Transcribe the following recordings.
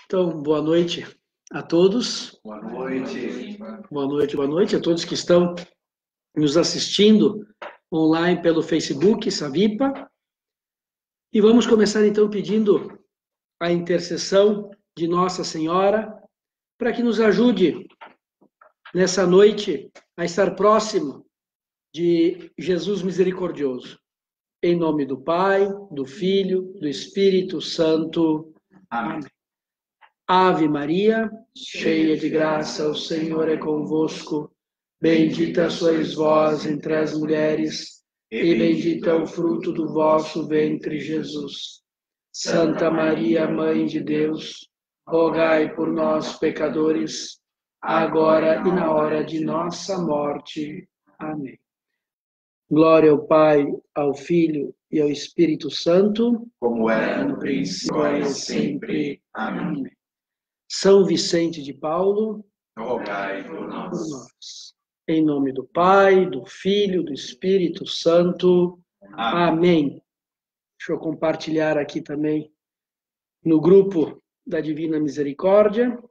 Então, boa noite a todos. Boa noite. Boa noite a todos que estão nos assistindo online pelo Facebook, Savipa. E vamos começar então pedindo a intercessão de Nossa Senhora para que nos ajude nessa noite a estar próximo de Jesus misericordioso. Em nome do Pai, do Filho, do Espírito Santo. Amém. Ave Maria, cheia de graça, o Senhor é convosco. Bendita sois vós entre as mulheres, e bendito é o fruto do vosso ventre, Jesus. Santa Maria, Mãe de Deus, rogai por nós, pecadores, agora e na hora de nossa morte. Amém. Glória ao Pai, ao Filho e ao Espírito Santo, como era no princípio, agora e sempre. Amém. São Vicente de Paulo, rogai por nós. Em nome do Pai, do Filho, do Espírito Santo. Amém. Deixa eu compartilhar aqui também no grupo da Divina Misericórdia.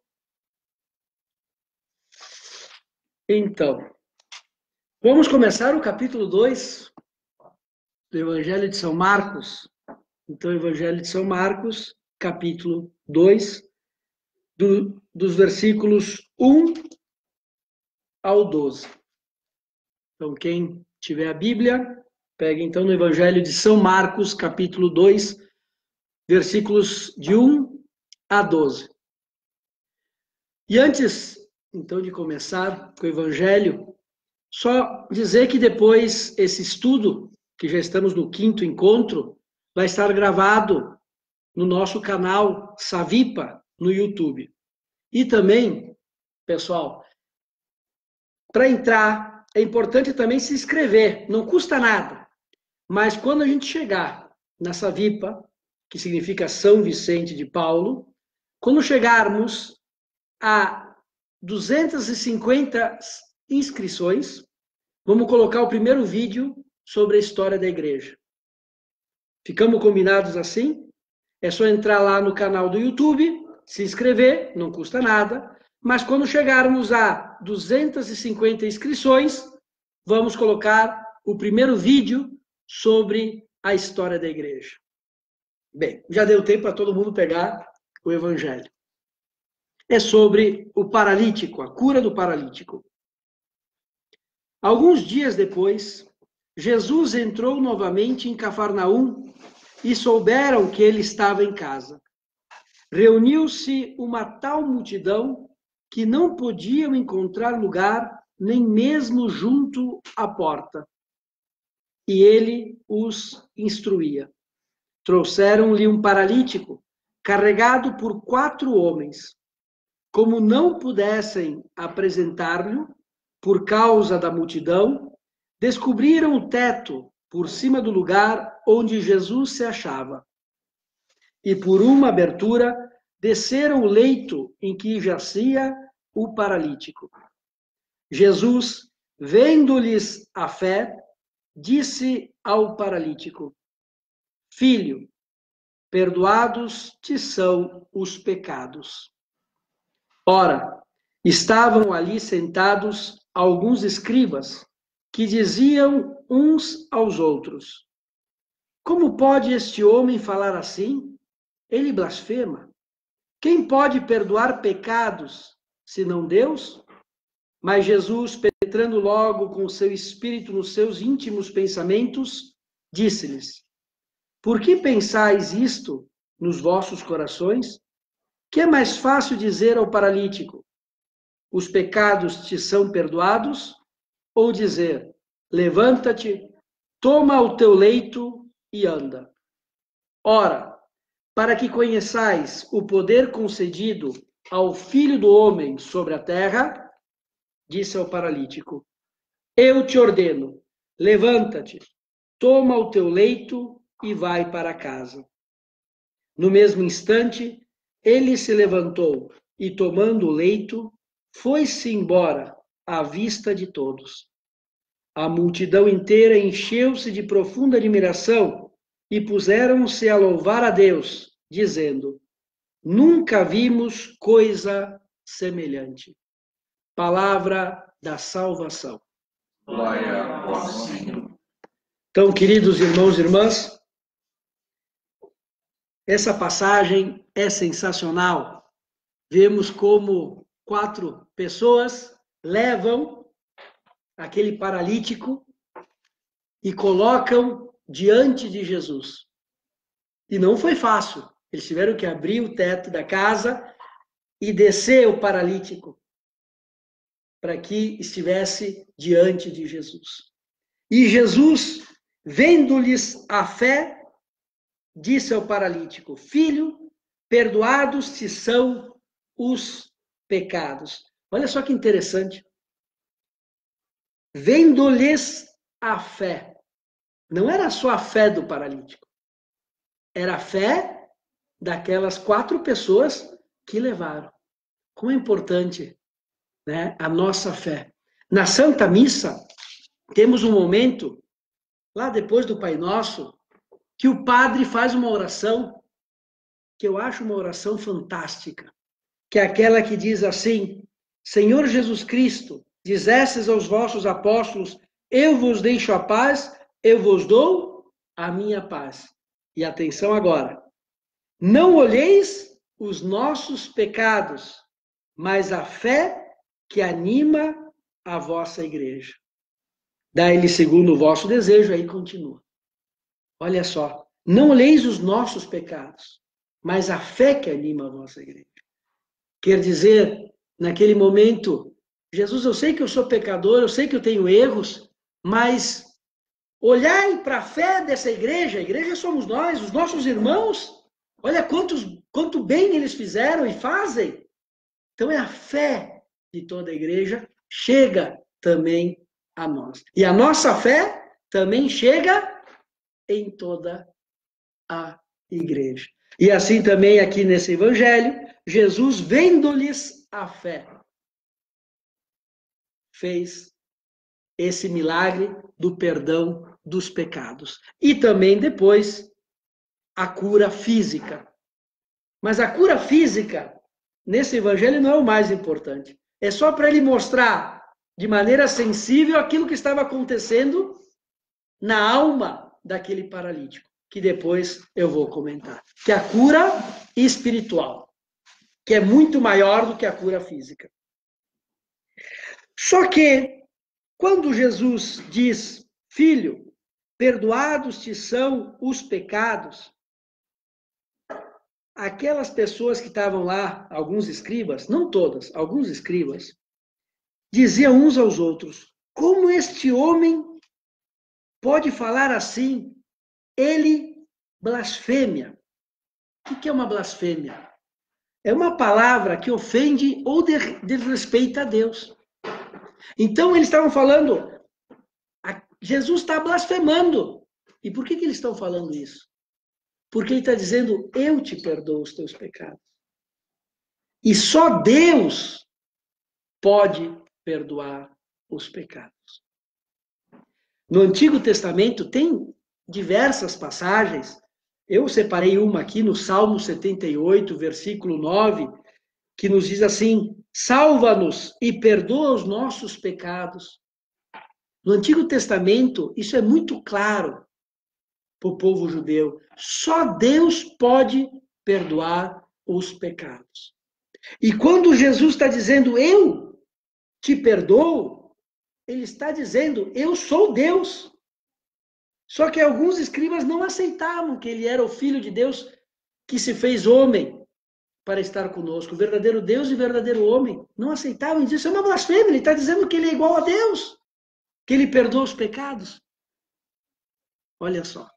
Então, vamos começar o capítulo 2 do Evangelho de São Marcos. Então, Evangelho de São Marcos, capítulo 2, dos versículos 1 ao 12. Então, quem tiver a Bíblia, pega então no Evangelho de São Marcos, capítulo 2, versículos de 1 a 12. E antes, então, de começar com o Evangelho, só dizer que depois esse estudo, que já estamos no 5º encontro, vai estar gravado no nosso canal Savipa, no YouTube. E também, pessoal, para entrar, é importante também se inscrever, não custa nada. Mas quando a gente chegar na Savipa, que significa São Vicente de Paulo, quando chegarmos a 250 inscrições, vamos colocar o primeiro vídeo sobre a história da igreja. Ficamos combinados assim? É só entrar lá no canal do YouTube, se inscrever, não custa nada. Mas quando chegarmos a 250 inscrições, vamos colocar o primeiro vídeo sobre a história da igreja. Bem, já deu tempo para todo mundo pegar o Evangelho. É sobre o paralítico, a cura do paralítico. Alguns dias depois, Jesus entrou novamente em Cafarnaum e souberam que ele estava em casa. Reuniu-se uma tal multidão que não podiam encontrar lugar nem mesmo junto à porta. E ele os instruía. Trouxeram-lhe um paralítico, carregado por 4 homens. Como não pudessem apresentar-lhe, por causa da multidão, descobriram o teto por cima do lugar onde Jesus se achava. E por uma abertura, desceram o leito em que jazia o paralítico. Jesus, vendo-lhes a fé, disse ao paralítico: Filho, perdoados te são os pecados. Ora, estavam ali sentados alguns escribas, que diziam uns aos outros: Como pode este homem falar assim? Ele blasfema. Quem pode perdoar pecados, senão Deus? Mas Jesus, penetrando logo com o seu espírito nos seus íntimos pensamentos, disse-lhes: Por que pensais isto nos vossos corações? Que é mais fácil dizer ao paralítico: Os pecados te são perdoados? Ou dizer: Levanta-te, toma o teu leito e anda. Ora, para que conheçais o poder concedido ao Filho do Homem sobre a terra, disse ao paralítico: Eu te ordeno, levanta-te, toma o teu leito e vai para casa. No mesmo instante, ele se levantou e, tomando o leito, foi-se embora à vista de todos. A multidão inteira encheu-se de profunda admiração e puseram-se a louvar a Deus, dizendo: nunca vimos coisa semelhante. Palavra da salvação. Glória a vós, Senhor. Então, queridos irmãos e irmãs, essa passagem é sensacional. Vemos como 4 pessoas levam aquele paralítico e colocam diante de Jesus. E não foi fácil. Eles tiveram que abrir o teto da casa e descer o paralítico para que estivesse diante de Jesus. E Jesus, vendo-lhes a fé, disse ao paralítico: Filho, perdoados te são os pecados. Olha só que interessante. Vendo-lhes a fé. Não era só a fé do paralítico. Era a fé daquelas 4 pessoas que levaram. Como é importante, né, a nossa fé. Na Santa Missa, temos um momento, lá depois do Pai Nosso, que o padre faz uma oração, que eu acho uma oração fantástica, que é aquela que diz assim: Senhor Jesus Cristo, dizestes aos vossos apóstolos, eu vos deixo a paz, eu vos dou a minha paz. E atenção agora, não olheis os nossos pecados, mas a fé que anima a vossa igreja. Dai-lhe segundo o vosso desejo, aí continua. Olha só, não olheis os nossos pecados, mas a fé que anima a vossa igreja. Quer dizer, naquele momento, Jesus, eu sei que eu sou pecador, eu sei que eu tenho erros, mas olhai para a fé dessa igreja, a igreja somos nós, os nossos irmãos, olha quanto bem eles fizeram e fazem. Então é a fé de toda a igreja, chega também a nós. E a nossa fé também chega em toda a igreja. E assim também aqui nesse evangelho, Jesus, vendo-lhes a fé, fez esse milagre do perdão dos pecados. E também depois a cura física. Mas a cura física, nesse evangelho, não é o mais importante. É só para ele mostrar de maneira sensível aquilo que estava acontecendo na alma daquele paralítico, que depois eu vou comentar. Que é a cura espiritual, que é muito maior do que a cura física. Só que, quando Jesus diz, filho, perdoados te são os pecados, aquelas pessoas que estavam lá, alguns escribas, não todas, alguns escribas, diziam uns aos outros, como este homem pode falar assim? Ele blasfêmia. O que é uma blasfêmia? É uma palavra que ofende ou desrespeita a Deus. Então eles estavam falando, Jesus está blasfemando. E por que eles estão falando isso? Porque ele está dizendo, eu te perdoo os teus pecados. E só Deus pode perdoar os pecados. No Antigo Testamento tem diversas passagens. Eu separei uma aqui no Salmo 78, versículo 9, que nos diz assim, salva-nos e perdoa os nossos pecados. No Antigo Testamento, isso é muito claro para o povo judeu. Só Deus pode perdoar os pecados. E quando Jesus está dizendo, eu te perdoo, ele está dizendo, eu sou Deus. Só que alguns escribas não aceitavam que ele era o Filho de Deus que se fez homem para estar conosco. O verdadeiro Deus e o verdadeiro homem não aceitavam. E isso é uma blasfêmia. Ele está dizendo que ele é igual a Deus, que ele perdoa os pecados. Olha só.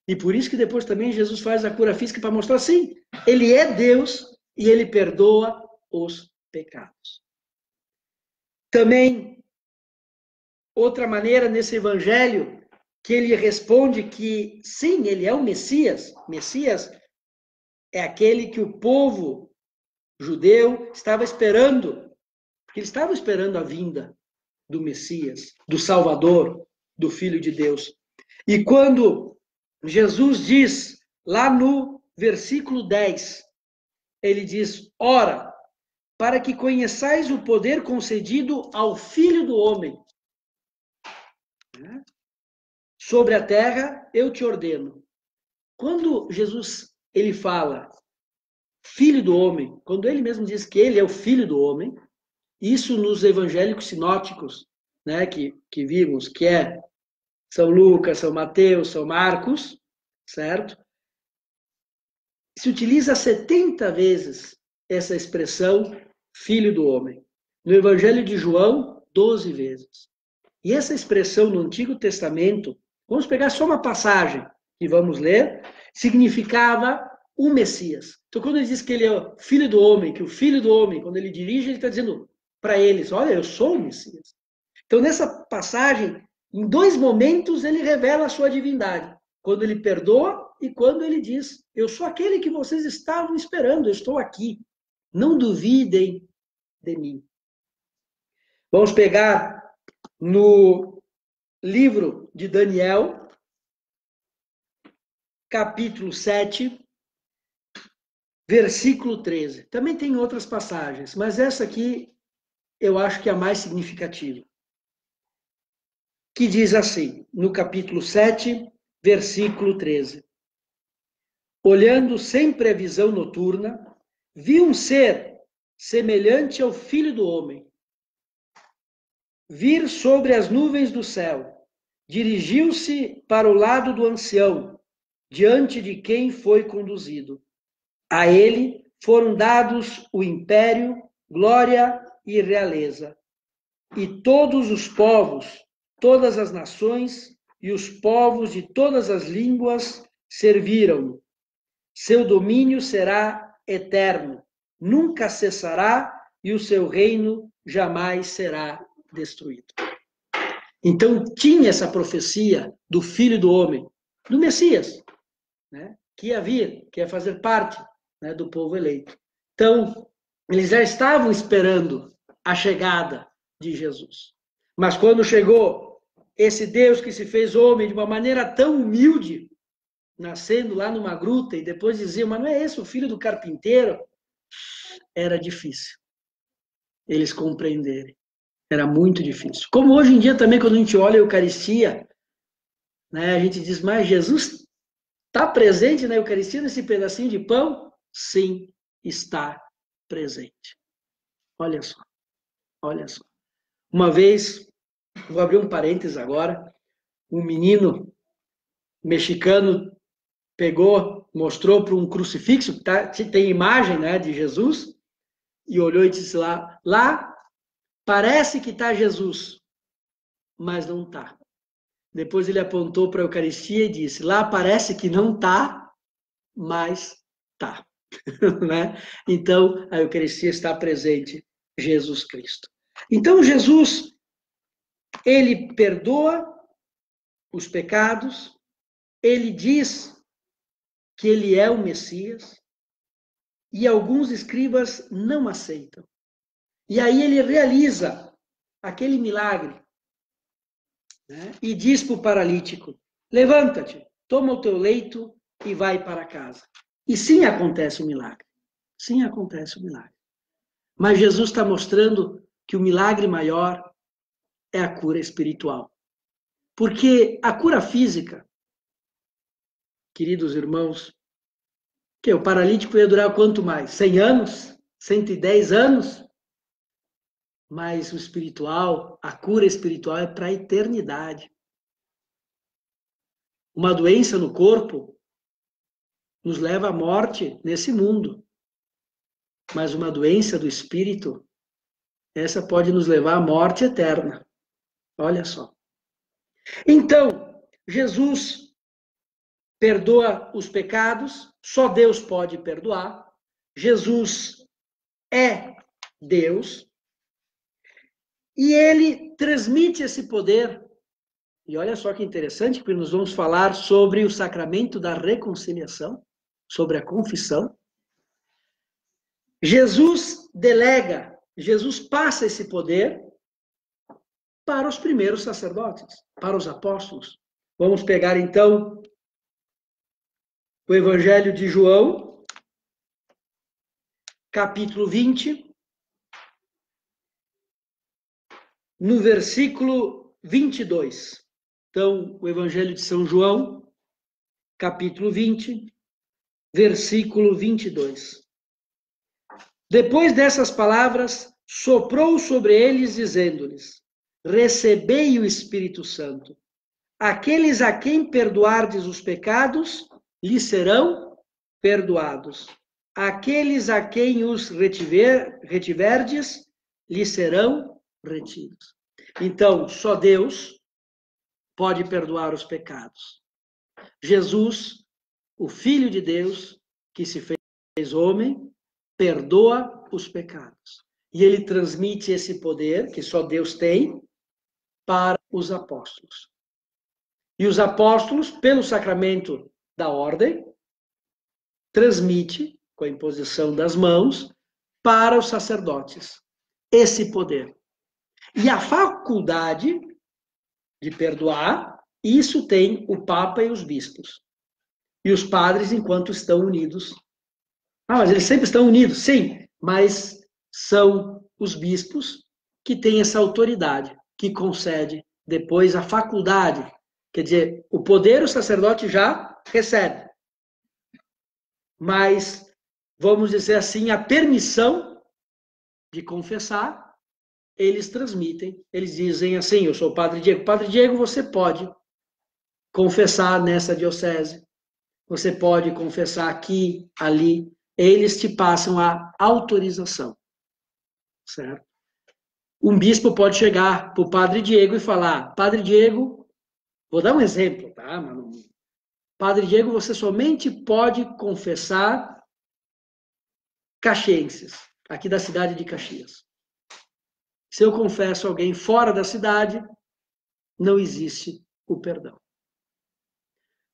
E por isso que depois também Jesus faz a cura física para mostrar assim, ele é Deus e ele perdoa os pecados. Também, outra maneira nesse evangelho, que ele responde que sim, ele é o Messias. Messias é aquele que o povo judeu estava esperando, porque eles estavam esperando a vinda do Messias, do Salvador, do Filho de Deus. E quando Jesus diz, lá no versículo 10, ele diz: ora, para que conheçais o poder concedido ao Filho do Homem. Sobre a terra eu te ordeno. Quando Jesus ele fala Filho do Homem, quando ele mesmo diz que ele é o Filho do Homem, isso nos evangélicos sinóticos, né, que vimos, que é São Lucas, São Mateus, São Marcos, certo? Se utiliza 70 vezes essa expressão Filho do Homem. No Evangelho de João, 12 vezes. E essa expressão no Antigo Testamento, vamos pegar só uma passagem que vamos ler, significava o Messias. Então, quando ele diz que ele é o Filho do Homem, que o Filho do Homem, quando ele dirige, ele está dizendo para eles, olha, eu sou o Messias. Então, nessa passagem, em 2 momentos, ele revela a sua divindade. Quando ele perdoa e quando ele diz, eu sou aquele que vocês estavam esperando, eu estou aqui. Não duvidem de mim. Vamos pegar no livro de Daniel, capítulo 7, versículo 13. Também tem outras passagens, mas essa aqui eu acho que é a mais significativa. Que diz assim, no capítulo 7, versículo 13. Olhando sem previsão noturna, vi um ser semelhante ao Filho do Homem vir sobre as nuvens do céu. Dirigiu-se para o lado do ancião, diante de quem foi conduzido. A ele foram dados o império, glória e realeza. E todos os povos, todas as nações e os povos de todas as línguas serviram-no. Seu domínio será eterno, nunca cessará e o seu reino jamais será destruído. Então tinha essa profecia do Filho do Homem, do Messias, né, que ia vir, que ia fazer parte, né, do povo eleito. Então, eles já estavam esperando a chegada de Jesus. Mas quando chegou esse Deus que se fez homem de uma maneira tão humilde, nascendo lá numa gruta, e depois diziam, mas não é esse o filho do carpinteiro? Era difícil eles compreenderem. Era muito difícil. Como hoje em dia também, quando a gente olha a Eucaristia, né, a gente diz, mas Jesus está presente na Eucaristia, nesse pedacinho de pão? Sim, está presente. Olha só, olha só. Uma vez, vou abrir um parênteses agora, um menino mexicano pegou, mostrou para um crucifixo, tem imagem, né, de Jesus, e olhou e disse lá parece que está Jesus, mas não está. Depois ele apontou para a Eucaristia e disse, lá parece que não está, mas está. Né? Então, a Eucaristia está presente, Jesus Cristo. Então, Jesus, ele perdoa os pecados, ele diz que ele é o Messias, e alguns escribas não aceitam. E aí ele realiza aquele milagre, né? E diz para o paralítico, levanta-te, toma o teu leito e vai para casa. E sim acontece o milagre. Sim acontece o milagre. Mas Jesus está mostrando que o milagre maior é a cura espiritual. Porque a cura física, queridos irmãos, que o paralítico ia durar quanto mais? 100 anos? 110 anos? Mas o espiritual, a cura espiritual é para a eternidade. Uma doença no corpo nos leva à morte nesse mundo. Mas uma doença do espírito, essa pode nos levar à morte eterna. Olha só. Então, Jesus perdoa os pecados, só Deus pode perdoar. Jesus é Deus. E ele transmite esse poder. E olha só que interessante, que nós vamos falar sobre o sacramento da reconciliação, sobre a confissão. Jesus delega, Jesus passa esse poder para os primeiros sacerdotes, para os apóstolos. Vamos pegar então o Evangelho de João, capítulo 20, no versículo 22. Então, o Evangelho de São João, capítulo 20, versículo 22. Depois dessas palavras, soprou sobre eles, dizendo-lhes: recebei o Espírito Santo. Aqueles a quem perdoardes os pecados, lhes serão perdoados. Aqueles a quem os retiverdes, lhes serão retidos. Então, só Deus pode perdoar os pecados. Jesus, o Filho de Deus, que se fez homem, perdoa os pecados. E ele transmite esse poder, que só Deus tem, para os apóstolos. E os apóstolos, pelo sacramento da ordem, transmite, com a imposição das mãos, para os sacerdotes, esse poder. E a faculdade de perdoar, isso tem o Papa e os bispos. E os padres, enquanto estão unidos. Mas eles sempre estão unidos, sim, mas são os bispos que têm essa autoridade, que concede depois a faculdade. Quer dizer, o poder o sacerdote já recebe. Mas, vamos dizer assim, a permissão de confessar, eles transmitem. Eles dizem assim: eu sou o Padre Diego. Padre Diego, você pode confessar nessa diocese. Você pode confessar aqui, ali. Eles te passam a autorização. Certo? Um bispo pode chegar para o Padre Diego e falar: Padre Diego, vou dar um exemplo, tá? Padre Diego, você somente pode confessar caxienses, aqui da cidade de Caxias. Se eu confesso alguém fora da cidade, não existe o perdão.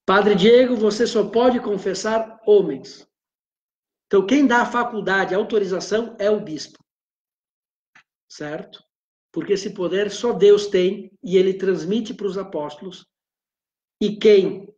Padre Diego, você só pode confessar homens. Então, quem dá a faculdade, a autorização, é o bispo. Certo? Porque esse poder só Deus tem e ele transmite para os apóstolos. E quem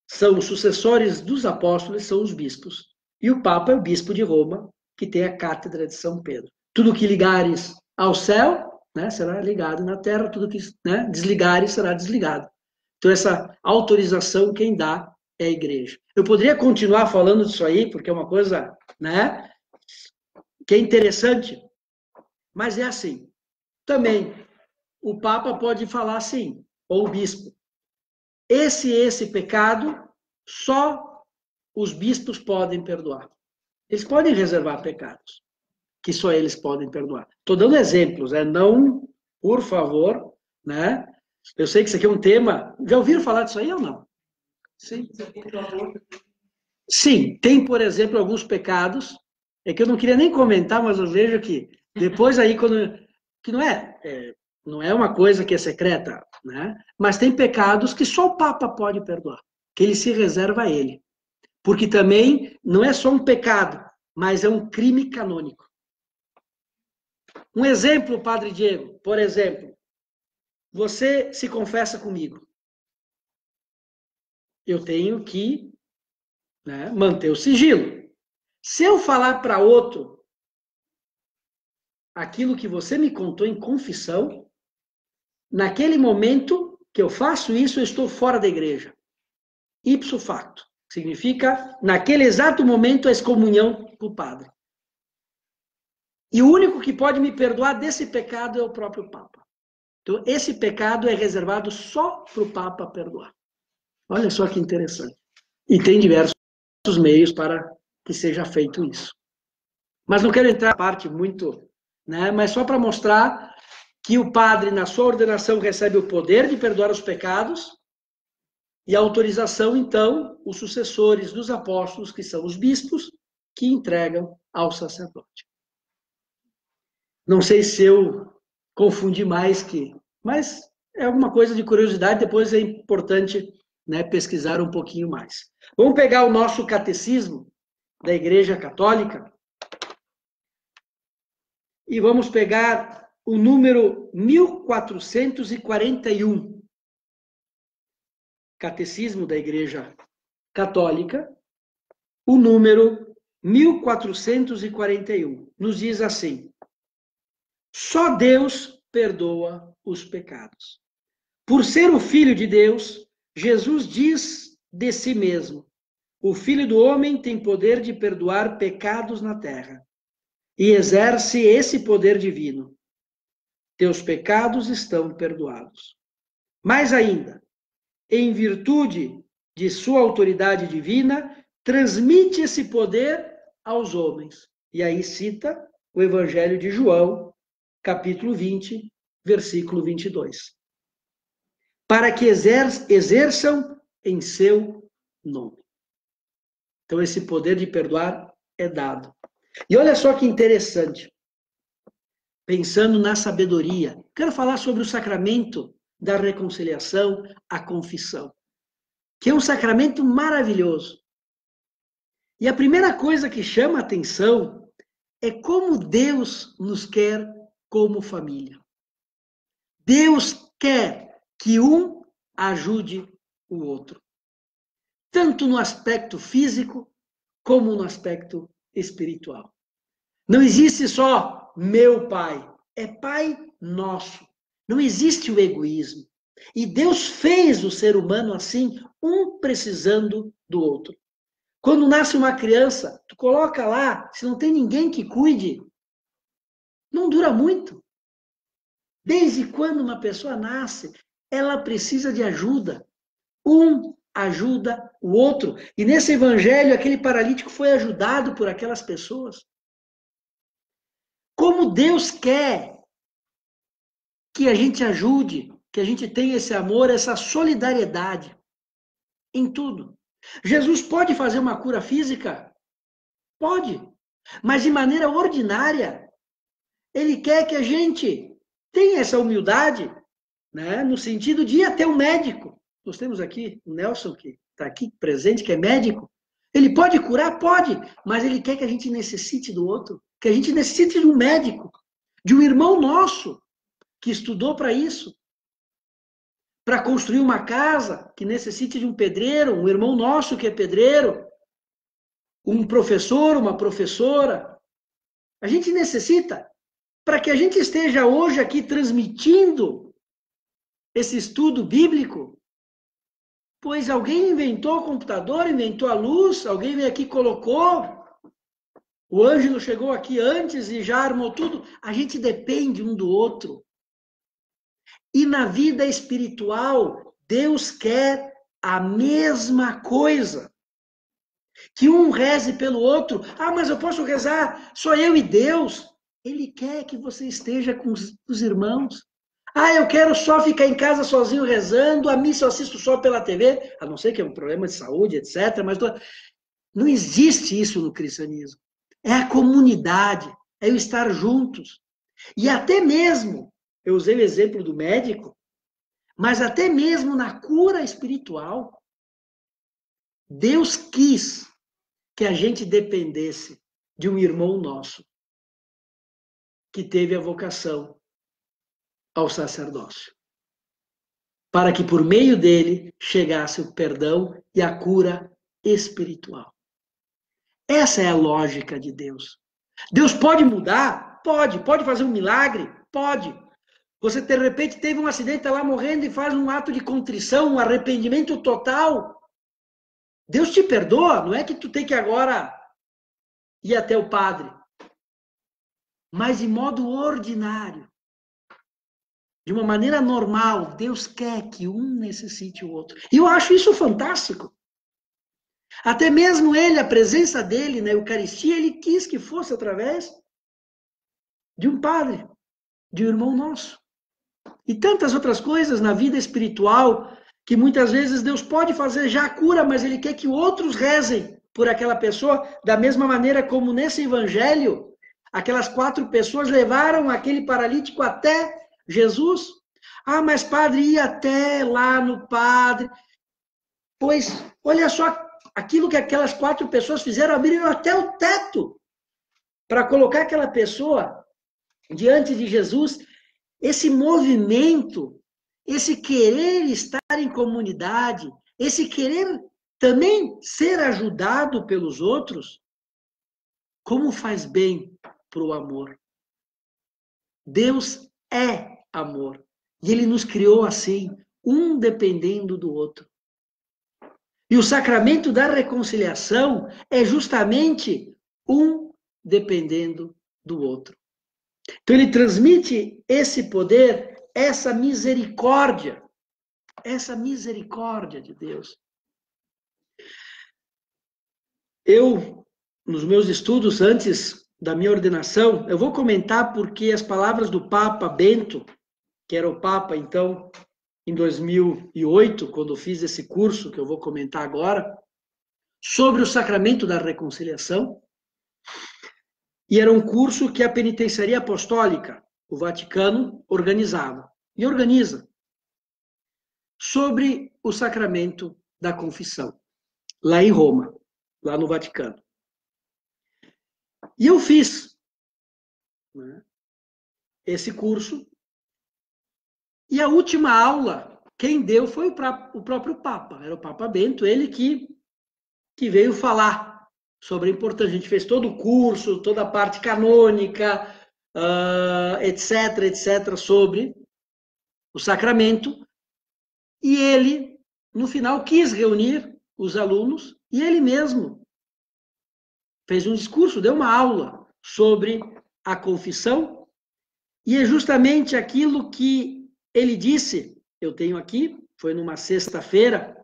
são os sucessores dos apóstolos são os bispos. E o Papa é o bispo de Roma, que tem a cátedra de São Pedro. Tudo que ligares ao céu, né, será ligado na terra, tudo que, né, desligares será desligado. Então, essa autorização quem dá é a igreja. Eu poderia continuar falando disso aí, porque é uma coisa, né, que é interessante, mas é assim. Também, o Papa pode falar assim, ou o bispo: esse pecado, só os bispos podem perdoar. Eles podem reservar pecados, que só eles podem perdoar. Estou dando exemplos, né? Não, por favor, né? Eu sei que isso aqui é um tema... Já ouviram falar disso aí ou não? Sim. Sim, tem, por exemplo, alguns pecados, é que eu não queria nem comentar, mas eu vejo que depois aí, que não é uma coisa que é secreta, né? Mas tem pecados que só o Papa pode perdoar, que ele se reserva a ele. Porque também não é só um pecado, mas é um crime canônico. Um exemplo, Padre Diego, por exemplo, você se confessa comigo. Eu tenho que, né, manter o sigilo. Se eu falar para outro aquilo que você me contou em confissão, naquele momento que eu faço isso, eu estou fora da igreja. Ipso facto. Significa, naquele exato momento, a excomunhão com o padre. E o único que pode me perdoar desse pecado é o próprio Papa. Então, esse pecado é reservado só para o Papa perdoar. Olha só que interessante. E tem diversos meios para que seja feito isso. Mas não quero entrar na parte muito, né? Mas só para mostrar que o padre, na sua ordenação, recebe o poder de perdoar os pecados e a autorização, então, os sucessores dos apóstolos, que são os bispos, que entregam ao sacerdote. Não sei se eu confundi mais que... Mas é alguma coisa de curiosidade, depois é importante, né, pesquisar um pouquinho mais. Vamos pegar o nosso catecismo da Igreja Católica e vamos pegar o número 1441. Catecismo da Igreja Católica, o número 1441, nos diz assim: só Deus perdoa os pecados. Por ser o Filho de Deus, Jesus diz de si mesmo: o Filho do Homem tem poder de perdoar pecados na terra, e exerce esse poder divino. Teus pecados estão perdoados. Mais ainda, em virtude de sua autoridade divina, transmite esse poder aos homens. E aí cita o Evangelho de João, capítulo 20, versículo 22. Para que exerçam em seu nome. Então, esse poder de perdoar é dado. E olha só que interessante. Pensando na sabedoria, quero falar sobre o sacramento da reconciliação, a confissão, que é um sacramento maravilhoso. E a primeira coisa que chama a atenção é como Deus nos quer como família. Deus quer que um ajude o outro, tanto no aspecto físico como no aspecto espiritual. Não existe só meu pai, é pai nosso. Não existe o egoísmo. E Deus fez o ser humano assim, um precisando do outro. Quando nasce uma criança, tu coloca lá, se não tem ninguém que cuide, não dura muito. Desde quando uma pessoa nasce, ela precisa de ajuda. Um ajuda o outro. E nesse evangelho, aquele paralítico foi ajudado por aquelas pessoas. Como Deus quer que a gente ajude, que a gente tenha esse amor, essa solidariedade em tudo. Jesus pode fazer uma cura física? Pode. Mas de maneira ordinária, ele quer que a gente tenha essa humildade, né, no sentido de ir até o médico. Nós temos aqui o Nelson, que está aqui presente, que é médico. Ele pode curar? Pode. Mas ele quer que a gente necessite do outro. Que a gente necessite de um médico, de um irmão nosso, que estudou para isso. Para construir uma casa, que necessite de um pedreiro, um irmão nosso que é pedreiro, um professor, uma professora. A gente necessita, para que a gente esteja hoje aqui transmitindo esse estudo bíblico, pois alguém inventou o computador, inventou a luz, alguém veio aqui e colocou, o Ângelo chegou aqui antes e já armou tudo. A gente depende um do outro. E na vida espiritual, Deus quer a mesma coisa. Que um reze pelo outro. Ah, mas eu posso rezar só eu e Deus. Ele quer que você esteja com os irmãos. Ah, eu quero só ficar em casa sozinho rezando, a missa eu assisto só pela TV, a não ser que é um problema de saúde, etc. Mas não existe isso no cristianismo. É a comunidade, é o estar juntos. E até mesmo, eu usei o exemplo do médico, mas até mesmo na cura espiritual, Deus quis que a gente dependesse de um irmão nosso, que teve a vocação ao sacerdócio, para que por meio dele chegasse o perdão e a cura espiritual. Essa é a lógica de Deus. Deus pode mudar? Pode. Pode fazer um milagre? Pode. Você, de repente, teve um acidente, está lá morrendo e faz um ato de contrição, um arrependimento total. Deus te perdoa, não é que tu tem que agora ir até o padre. Mas de modo ordinário, de uma maneira normal, Deus quer que um necessite o outro. E eu acho isso fantástico. Até mesmo ele, a presença dele na Eucaristia, ele quis que fosse através de um padre, de um irmão nosso. E tantas outras coisas na vida espiritual, que muitas vezes Deus pode fazer já a cura, mas ele quer que outros rezem por aquela pessoa, da mesma maneira como nesse evangelho, aquelas 4 pessoas levaram aquele paralítico até Jesus. Ah, mas padre, ia até lá no padre. Pois, olha só, aquilo que aquelas 4 pessoas fizeram, abriram até o teto para colocar aquela pessoa diante de Jesus. Esse movimento, esse querer estar em comunidade, esse querer também ser ajudado pelos outros, Como faz bem para o amor. Deus é amor. E Ele nos criou assim, um dependendo do outro. E o sacramento da reconciliação é justamente um dependendo do outro. Então ele transmite esse poder, essa misericórdia de Deus. Eu, nos meus estudos antes da minha ordenação, eu vou comentar porque as palavras do Papa Bento, que era o Papa, então, em 2008, quando eu fiz esse curso, que eu vou comentar agora, sobre o sacramento da reconciliação, e era um curso que a Penitenciaria Apostólica, o Vaticano, organizava, e organiza, sobre o sacramento da confissão, lá em Roma, lá no Vaticano. E eu fiz, né, esse curso, e a última aula, quem deu foi o próprio Papa, era o Papa Bento, ele que veio falar sobre a importância. A gente fez todo o curso, toda a parte canônica, etc., sobre o sacramento, e ele, no final, quis reunir os alunos, e ele mesmo fez um discurso, deu uma aula sobre a confissão, e é justamente aquilo que ele disse, eu tenho aqui, foi numa sexta-feira,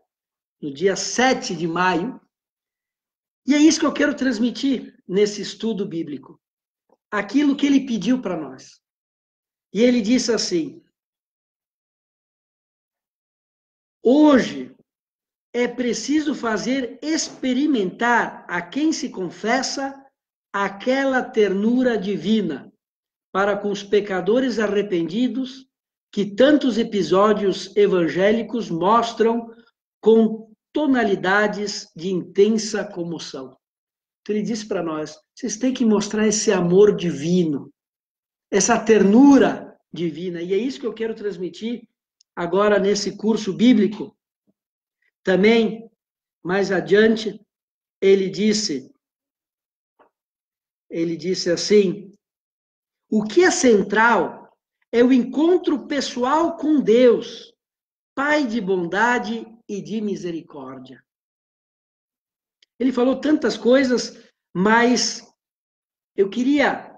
no dia 7 de maio, e é isso que eu quero transmitir nesse estudo bíblico. Aquilo que ele pediu para nós. E ele disse assim: hoje é preciso fazer experimentar a quem se confessa aquela ternura divina para com os pecadores arrependidos que tantos episódios evangélicos mostram com tonalidades de intensa comoção. Então ele disse para nós, vocês têm que mostrar esse amor divino, essa ternura divina, e é isso que eu quero transmitir agora nesse curso bíblico. Também, mais adiante, ele disse assim, o que é central é o encontro pessoal com Deus, Pai de bondade e de misericórdia. Ele falou tantas coisas, mas eu queria,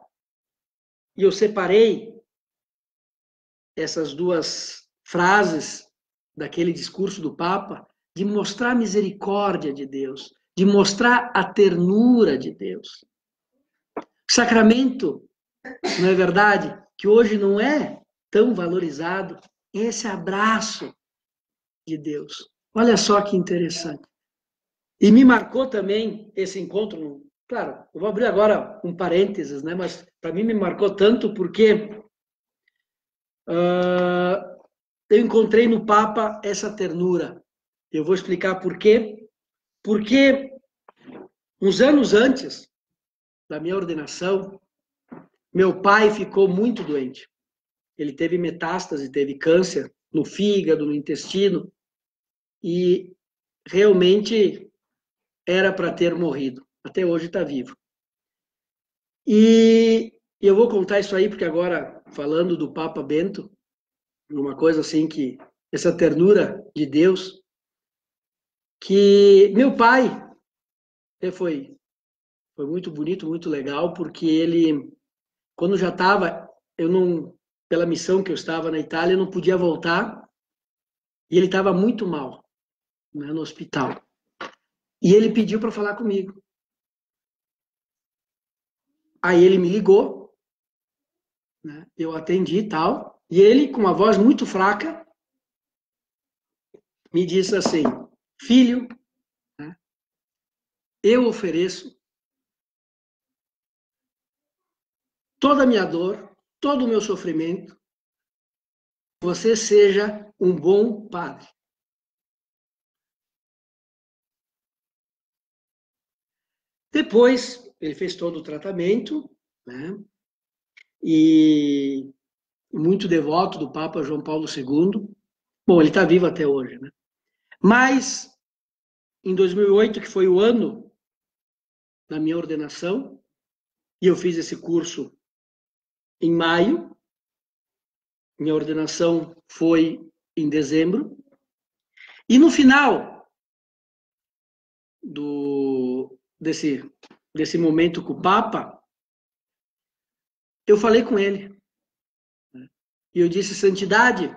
e eu separei essas duas frases daquele discurso do Papa, de mostrar a misericórdia de Deus, de mostrar a ternura de Deus. Sacramento, não é verdade? Que hoje não é tão valorizado, esse abraço de Deus. Olha só que interessante. E me marcou também esse encontro, claro, eu vou abrir agora um parênteses, né? Mas para mim me marcou tanto porque eu encontrei no Papa essa ternura. Eu vou explicar por quê. Porque uns anos antes da minha ordenação, meu pai ficou muito doente. Ele teve metástase, teve câncer no fígado, no intestino, e realmente era para ter morrido. Até hoje está vivo. E eu vou contar isso aí, porque agora, falando do Papa Bento, uma coisa assim que, essa ternura de Deus, que meu pai foi muito bonito, muito legal, porque ele, quando já estava, eu não, pela missão que eu estava na Itália, eu não podia voltar, e ele estava muito mal, né, no hospital. E ele pediu para falar comigo. Aí ele me ligou, né, eu atendi e tal, e ele, com uma voz muito fraca, me disse assim, filho, né, eu ofereço toda a minha dor, todo o meu sofrimento, você seja um bom padre. Depois, ele fez todo o tratamento, né? E muito devoto do Papa João Paulo II. Bom, ele está vivo até hoje, né? Mas, em 2008, que foi o ano da minha ordenação, E eu fiz esse curso em maio. Minha ordenação foi em dezembro. E no final desse momento com o Papa, eu falei com ele. E eu disse, santidade,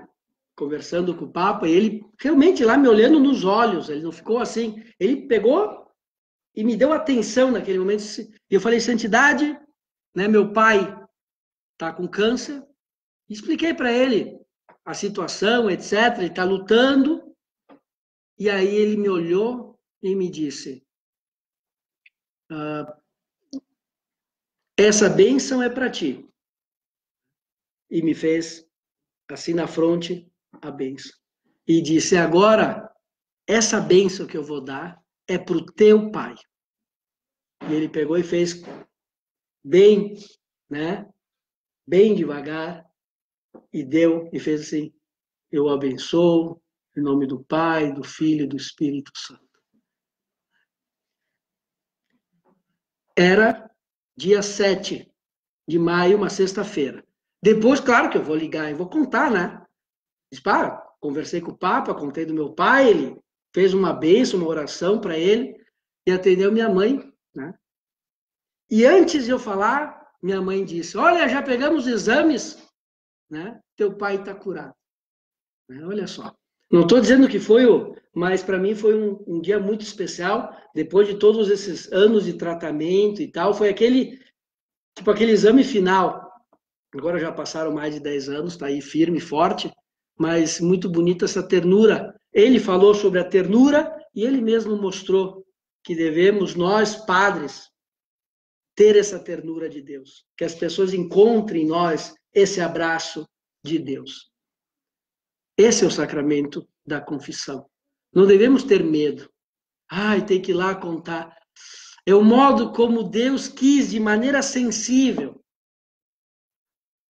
conversando com o Papa, e ele realmente lá me olhando nos olhos, ele não ficou assim, ele pegou e me deu atenção naquele momento. E eu falei, santidade, né, meu pai está com câncer. Expliquei para ele a situação, etc. Ele está lutando. E aí ele me olhou e me disse, essa bênção é para ti. E me fez assim na fronte a bênção. E disse, agora, essa bênção que eu vou dar é para o teu pai. E ele pegou e fez bem, né? Bem devagar, e deu, e fez assim, eu abençoo, em nome do Pai, do Filho e do Espírito Santo. Era dia 7 de maio, uma sexta-feira. Depois, claro que eu vou ligar e vou contar, né? Conversei com o Papa, contei do meu pai, ele fez uma bênção, uma oração para ele, e atendeu minha mãe, né? E antes de eu falar, minha mãe disse, olha, já pegamos exames, né? Teu pai está curado. Olha só. Não estou dizendo que foi mas para mim foi um dia muito especial, depois de todos esses anos de tratamento e tal, foi aquele exame final. Agora já passaram mais de 10 anos, está aí firme e forte, mas muito bonita essa ternura. Ele falou sobre a ternura e ele mesmo mostrou que devemos, nós, padres, ter essa ternura de Deus, que as pessoas encontrem em nós esse abraço de Deus. Esse é o sacramento da confissão. Não devemos ter medo. Tem que ir lá contar. É o modo como Deus quis, de maneira sensível,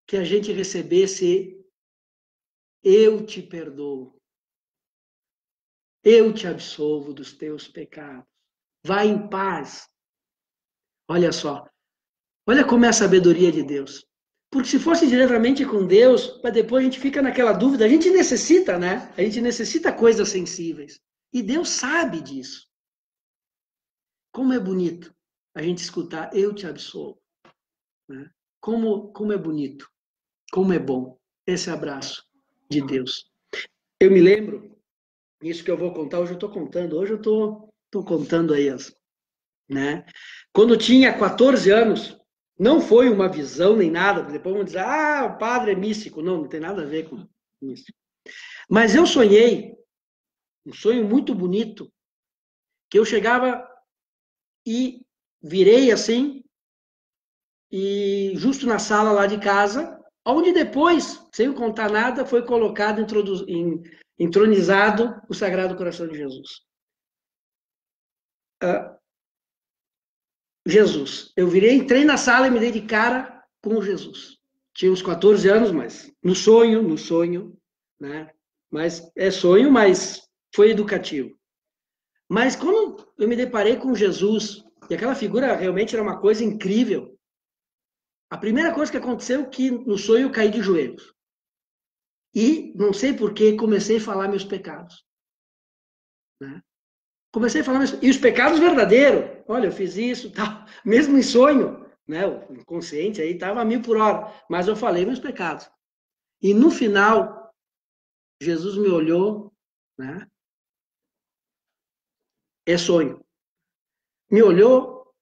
que a gente recebesse, eu te perdoo. Eu te absolvo dos teus pecados. Vai em paz. Olha só. Olha como é a sabedoria de Deus. Porque se fosse diretamente com Deus, mas depois a gente fica naquela dúvida, a gente necessita, né? A gente necessita coisas sensíveis. E Deus sabe disso. Como é bonito a gente escutar, eu te absolvo. Né? Como é bonito, como é bom esse abraço de Deus. Eu me lembro, isso que eu vou contar, hoje eu estou contando, hoje eu estou contando aí, né? Quando eu tinha 14 anos, não foi uma visão nem nada, depois vão dizer, o padre é místico. Não tem nada a ver com místico. Mas eu sonhei, um sonho muito bonito, que eu chegava e virei assim, e justo na sala lá de casa, onde depois, sem eu contar nada, foi colocado, entronizado o Sagrado Coração de Jesus. Jesus. Eu entrei na sala e me dei de cara com Jesus. Tinha uns 14 anos, mas no sonho, né? Mas é sonho, mas foi educativo. Mas quando eu me deparei com Jesus, e aquela figura realmente era uma coisa incrível, a primeira coisa que aconteceu é que no sonho eu caí de joelhos. E, não sei porquê, comecei a falar meus pecados. Né? Comecei a falar e os pecados verdadeiros. Olha, eu fiz isso, tal, mesmo em sonho, né? O inconsciente aí estava a 1000 por hora, mas eu falei meus pecados. E no final, Jesus me olhou, né? É sonho. Me olhou,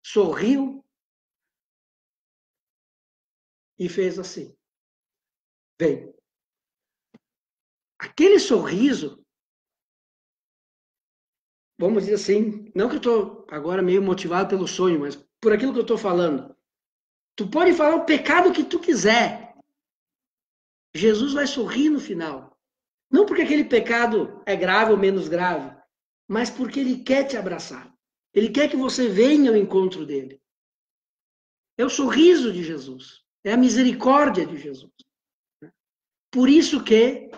sorriu e fez assim. Vem. Aquele sorriso, vamos dizer assim, não que eu estou agora meio motivado pelo sonho, mas por aquilo que eu estou falando. Tu pode falar o pecado que tu quiser. Jesus vai sorrir no final. Não porque aquele pecado é grave ou menos grave, mas porque ele quer te abraçar. Ele quer que você venha ao encontro dele. É o sorriso de Jesus. É a misericórdia de Jesus. Por isso que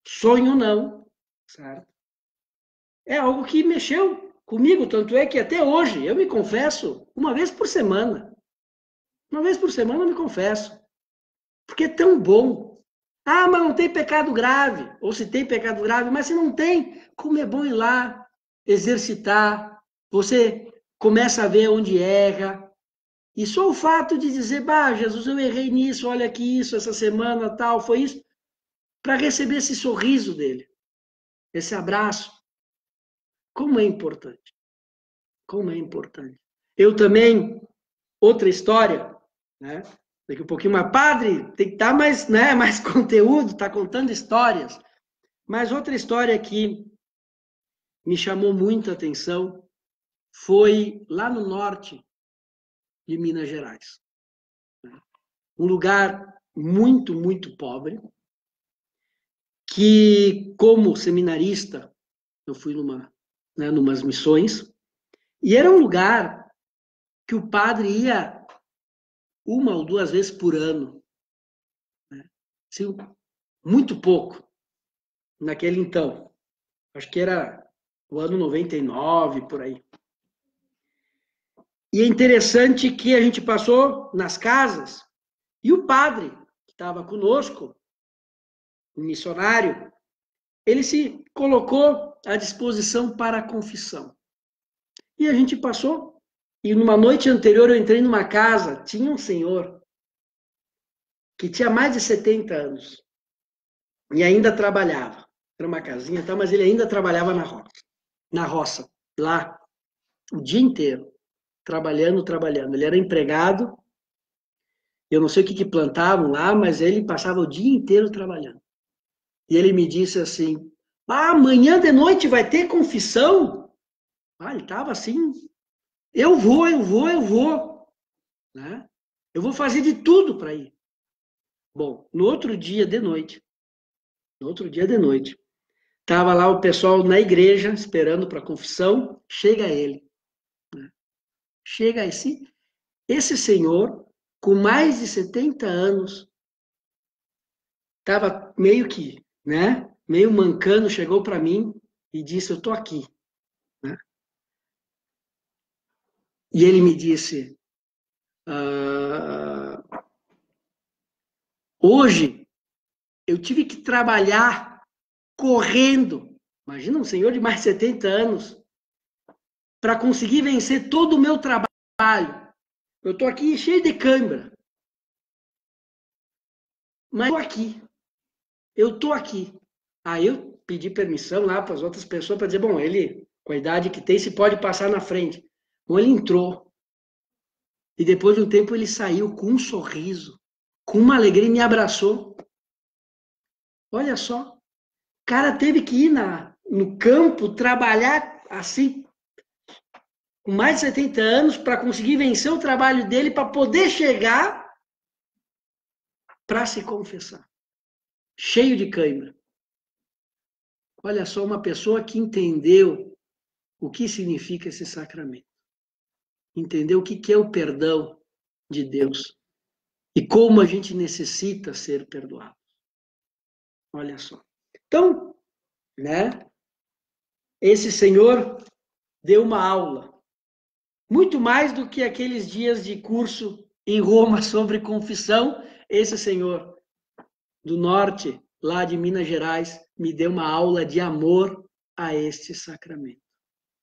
sonho não, certo? É algo que mexeu comigo, tanto é que até hoje eu me confesso uma vez por semana. Uma vez por semana eu me confesso. Porque é tão bom. Ah, mas não tem pecado grave. Ou se tem pecado grave, mas se não tem, como é bom ir lá, exercitar. Você começa a ver onde erra. E só o fato de dizer, bah, Jesus, eu errei nisso, olha aqui isso, essa semana, tal, foi isso, para receber esse sorriso dele, esse abraço. Como é importante. Como é importante. Eu também, outra história, né? Daqui um pouquinho mais, padre, tem que estar mais, né, mais conteúdo, tá contando histórias. Mas outra história que me chamou muita atenção foi lá no norte de Minas Gerais. Um lugar muito, muito pobre, que como seminarista, eu fui numas missões, e era um lugar que o padre ia 1 ou 2 vezes por ano. Né? Assim, muito pouco naquele então. Acho que era o ano 99, por aí. E é interessante que a gente passou nas casas e o padre que estava conosco, um missionário, ele se colocou à disposição para a confissão. E a gente passou. E numa noite anterior eu entrei numa casa, tinha um senhor que tinha mais de 70 anos e ainda trabalhava. Era uma casinha, tá, mas ele ainda trabalhava na roça, lá, o dia inteiro, trabalhando. Ele era empregado, eu não sei o que plantavam lá, mas ele passava o dia inteiro trabalhando. E ele me disse assim, amanhã de noite vai ter confissão? Ele estava assim, eu vou. Né? Eu vou fazer de tudo para ir. Bom, no outro dia de noite, estava lá o pessoal na igreja, esperando para a confissão, chega ele. Né? Chega esse senhor, com mais de 70 anos, estava meio que, né, meio mancando, chegou para mim e disse, eu estou aqui. Né? E ele me disse, hoje eu tive que trabalhar correndo. Imagina um senhor de mais de 70 anos para conseguir vencer todo o meu trabalho. Eu estou aqui cheio de câimbra. Mas eu estou aqui. Aí eu pedi permissão lá para as outras pessoas para dizer, bom, ele, com a idade que tem, se pode passar na frente. Bom, ele entrou. E depois de um tempo ele saiu com um sorriso, com uma alegria e me abraçou. Olha só. O cara teve que ir no campo trabalhar assim, com mais de 70 anos, para conseguir vencer o trabalho dele, para poder chegar para se confessar. Cheio de cãibra. Olha só, uma pessoa que entendeu o que significa esse sacramento. Entendeu o que é o perdão de Deus. E como a gente necessita ser perdoado. Olha só. Então, né? Esse senhor deu uma aula. Muito mais do que aqueles dias de curso em Roma sobre confissão, esse senhor do norte, lá de Minas Gerais, me deu uma aula de amor a este sacramento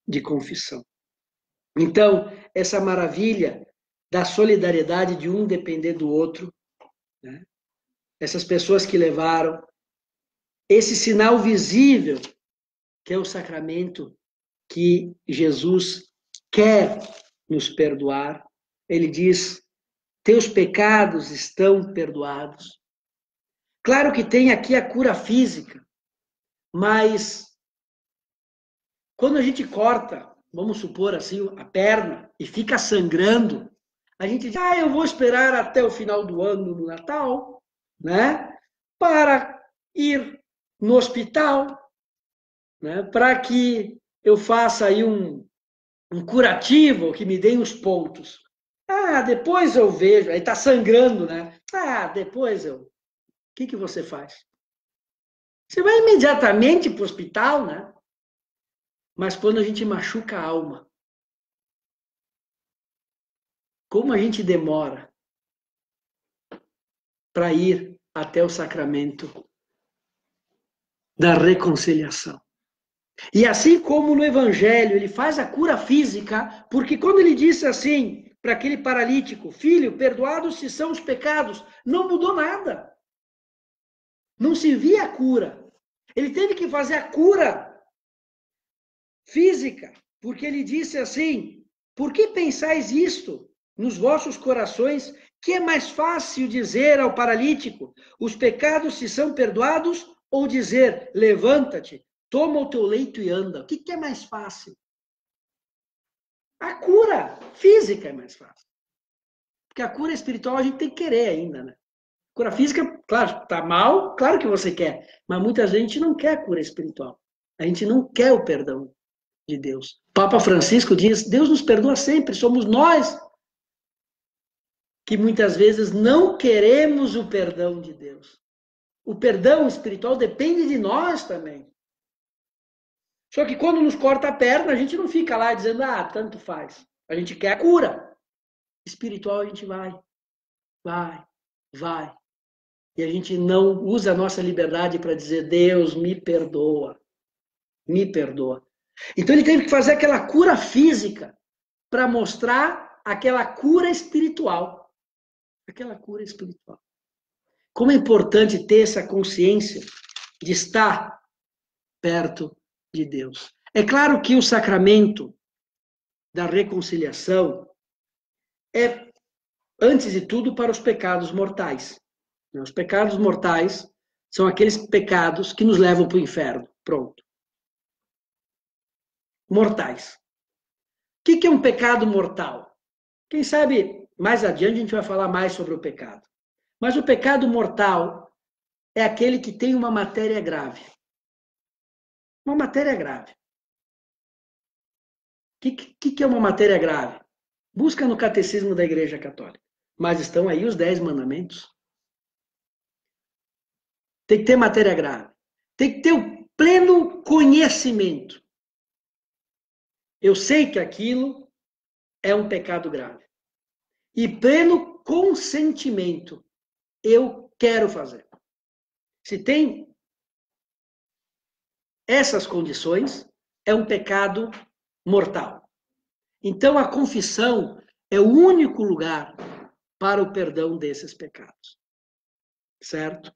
de confissão. Então, essa maravilha da solidariedade de um depender do outro, né? Essas pessoas que levaram esse sinal visível, que é o sacramento que Jesus quer nos perdoar. Ele diz, teus pecados estão perdoados. Claro que tem aqui a cura física, mas quando a gente corta, vamos supor assim, a perna e fica sangrando, a gente diz, eu vou esperar até o final do ano, no Natal, né, para ir no hospital, né, para que eu faça aí um curativo, que me dê uns pontos. Depois eu vejo, aí está sangrando, né? Depois eu... O que você faz? Você vai imediatamente para o hospital, né? Mas quando a gente machuca a alma, como a gente demora para ir até o sacramento da reconciliação. E assim como no Evangelho, ele faz a cura física, porque quando ele disse assim para aquele paralítico, filho, perdoados se são os pecados, não mudou nada. Não se via a cura. Ele teve que fazer a cura física, porque ele disse assim, por que pensais isto nos vossos corações, que é mais fácil dizer ao paralítico, os pecados se são perdoados, ou dizer, levanta-te, toma o teu leito e anda. O que é mais fácil? A cura física é mais fácil. Porque a cura espiritual a gente tem que querer ainda, né? Cura física, claro, tá mal, claro que você quer. Mas muita gente não quer a cura espiritual. A gente não quer o perdão de Deus. Papa Francisco diz, Deus nos perdoa sempre, somos nós que muitas vezes não queremos o perdão de Deus. O perdão espiritual depende de nós também. Só que quando nos corta a perna, a gente não fica lá dizendo, tanto faz. A gente quer a cura. Espiritual a gente vai. E a gente não usa a nossa liberdade para dizer, Deus, me perdoa. Me perdoa. Então ele teve que fazer aquela cura física para mostrar aquela cura espiritual. Aquela cura espiritual. Como é importante ter essa consciência de estar perto de Deus. É claro que o sacramento da reconciliação é, antes de tudo, para os pecados mortais. Os pecados mortais são aqueles pecados que nos levam para o inferno. Pronto. Mortais. O que é um pecado mortal? Quem sabe, mais adiante a gente vai falar mais sobre o pecado. Mas o pecado mortal é aquele que tem uma matéria grave. Uma matéria grave. O que é uma matéria grave? Busca no Catecismo da Igreja Católica. Mas estão aí os 10 mandamentos. Tem que ter matéria grave. Tem que ter o pleno conhecimento. Eu sei que aquilo é um pecado grave. E pleno consentimento. Eu quero fazer. Se tem essas condições, é um pecado mortal. Então, a confissão é o único lugar para o perdão desses pecados. Certo?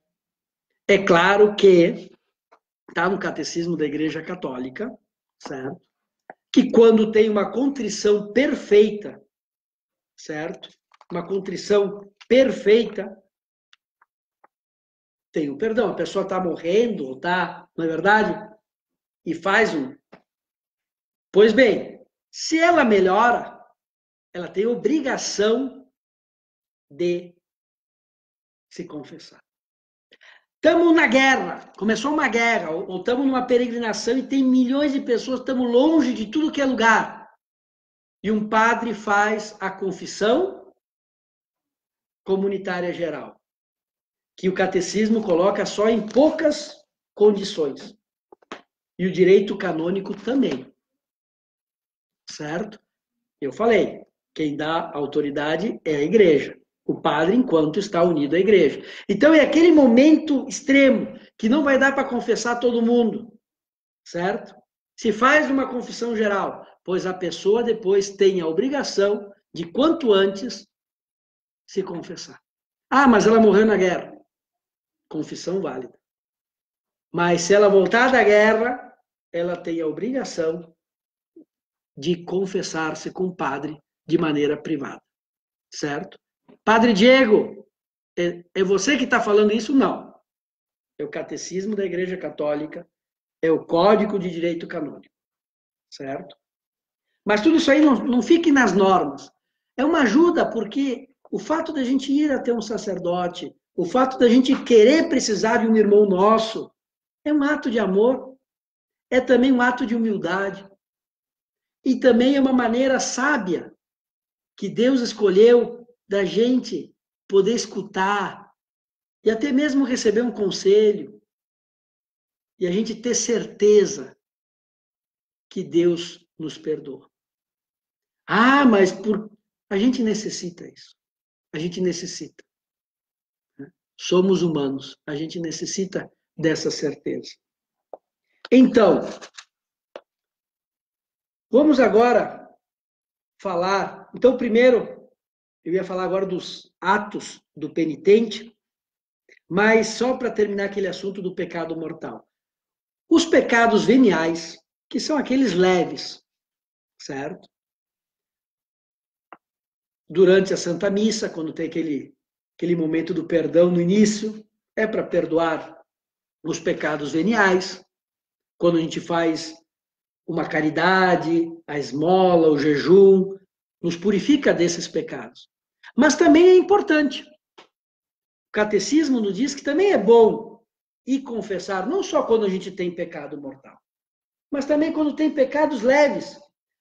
É claro que está no Catecismo da Igreja Católica, certo? Que quando tem uma contrição perfeita, certo? Uma contrição perfeita, tem o perdão. A pessoa está morrendo, ou está, não é verdade? E faz um. Pois bem, se ela melhora, ela tem obrigação de se confessar. Estamos na guerra, começou uma guerra, ou estamos numa peregrinação e tem milhões de pessoas, estamos longe de tudo que é lugar. E um padre faz a confissão comunitária geral, que o catecismo coloca só em poucas condições. E o direito canônico também. Certo? Eu falei, quem dá autoridade é a igreja. O padre, enquanto está unido à igreja. Então, é aquele momento extremo que não vai dar para confessar todo mundo. Certo? Se faz uma confissão geral, pois a pessoa depois tem a obrigação de, quanto antes, se confessar. Mas ela morreu na guerra. Confissão válida. Mas se ela voltar da guerra, ela tem a obrigação de confessar-se com o padre de maneira privada. Certo? Padre Diego, é você que está falando isso? Não. É o Catecismo da Igreja Católica, é o Código de Direito Canônico. Certo? Mas tudo isso aí não fique nas normas. É uma ajuda, porque o fato da gente ir até um sacerdote, o fato da gente querer precisar de um irmão nosso, é um ato de amor, é também um ato de humildade. E também é uma maneira sábia que Deus escolheu da gente poder escutar e até mesmo receber um conselho e a gente ter certeza que Deus nos perdoa. Ah, mas a gente necessita isso. A gente necessita. Somos humanos. A gente necessita dessa certeza. Então, vamos agora falar. Então, primeiro, eu ia falar agora dos atos do penitente, mas só para terminar aquele assunto do pecado mortal. Os pecados veniais, que são aqueles leves, certo? Durante a Santa Missa, quando tem aquele momento do perdão no início, é para perdoar os pecados veniais. Quando a gente faz uma caridade, a esmola, o jejum, nos purifica desses pecados. Mas também é importante. O catecismo nos diz que também é bom ir confessar, não só quando a gente tem pecado mortal, mas também quando tem pecados leves.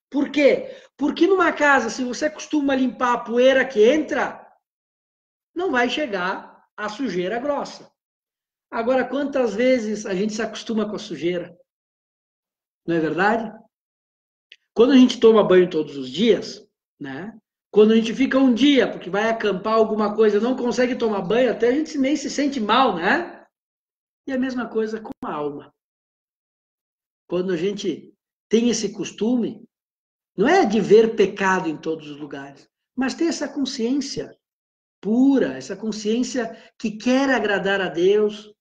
Por quê? Porque numa casa, se você costuma limpar a poeira que entra, não vai chegar a sujeira grossa. Agora, quantas vezes a gente se acostuma com a sujeira? Não é verdade? Quando a gente toma banho todos os dias, né? Quando a gente fica um dia, porque vai acampar alguma coisa, não consegue tomar banho, até a gente nem se sente mal, né? E a mesma coisa com a alma. Quando a gente tem esse costume, não é de ver pecado em todos os lugares, mas ter essa consciência pura, essa consciência que quer agradar a Deus.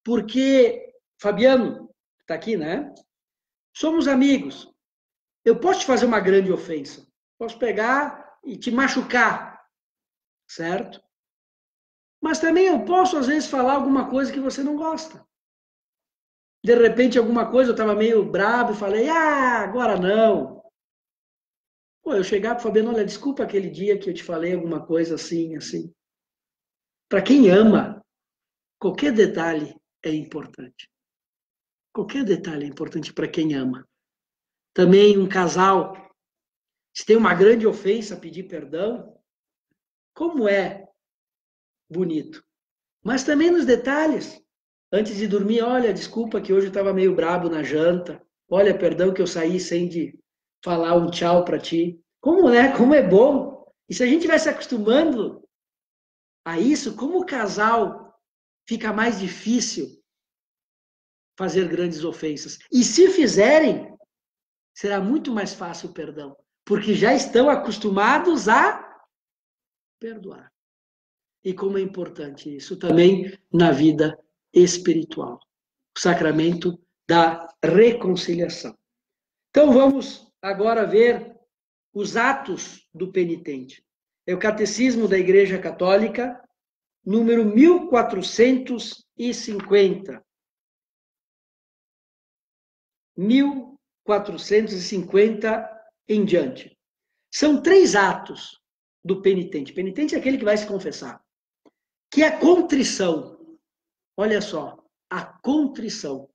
Porque, Fabiano, está aqui, né? Somos amigos. Eu posso te fazer uma grande ofensa. Posso pegar e te machucar, certo? Mas também eu posso, às vezes, falar alguma coisa que você não gosta. De repente, alguma coisa, eu estava meio bravo e falei, agora não. Pô, eu chegar para o Fabiano, olha, desculpa aquele dia que eu te falei alguma coisa assim, assim. Para quem ama, qualquer detalhe é importante. Qualquer detalhe é importante para quem ama. Também um casal, se tem uma grande ofensa, pedir perdão, como é bonito. Mas também nos detalhes. Antes de dormir, olha, desculpa que hoje eu estava meio brabo na janta. Olha, perdão que eu saí sem de falar um tchau para ti. Como, né? Como é bom. E se a gente vai se acostumando a isso, como o casal fica mais difícil fazer grandes ofensas. E se fizerem, será muito mais fácil o perdão, porque já estão acostumados a perdoar. E como é importante isso também na vida espiritual. O sacramento da reconciliação. Então vamos agora ver os atos do penitente. É o Catecismo da Igreja Católica, número 1450. 1450 em diante. São 3 atos do penitente. Penitente é aquele que vai se confessar. Que é a contrição. Olha só, a contrição.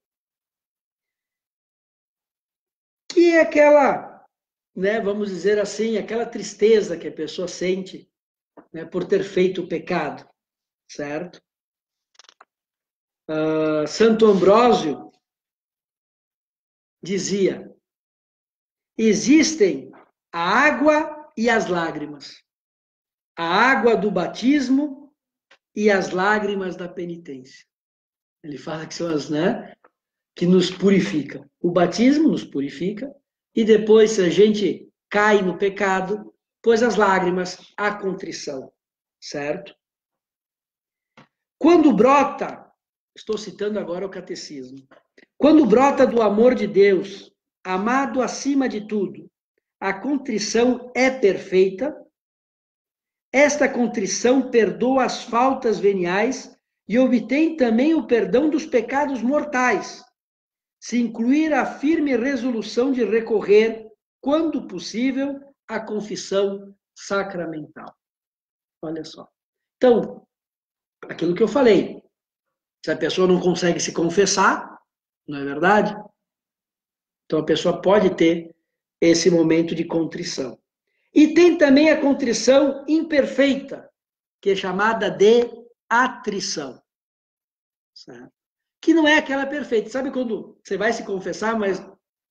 Que é aquela, né, vamos dizer assim, aquela tristeza que a pessoa sente, né, por ter feito o pecado, certo? Santo Ambrósio dizia: existem a água e as lágrimas. A água do batismo e as lágrimas da penitência. Ele fala que são as, né, que nos purificam. O batismo nos purifica e depois, se a gente cai no pecado, pois as lágrimas, a contrição, certo? Quando brota, estou citando agora o catecismo, quando brota do amor de Deus, amado acima de tudo, a contrição é perfeita. Esta contrição perdoa as faltas veniais e obtém também o perdão dos pecados mortais, se incluir a firme resolução de recorrer, quando possível, à confissão sacramental. Olha só. Então, aquilo que eu falei, se a pessoa não consegue se confessar, não é verdade? Então a pessoa pode ter esse momento de contrição. E tem também a contrição imperfeita, que é chamada de atrição. Certo? Que não é aquela perfeita. Sabe quando você vai se confessar, mas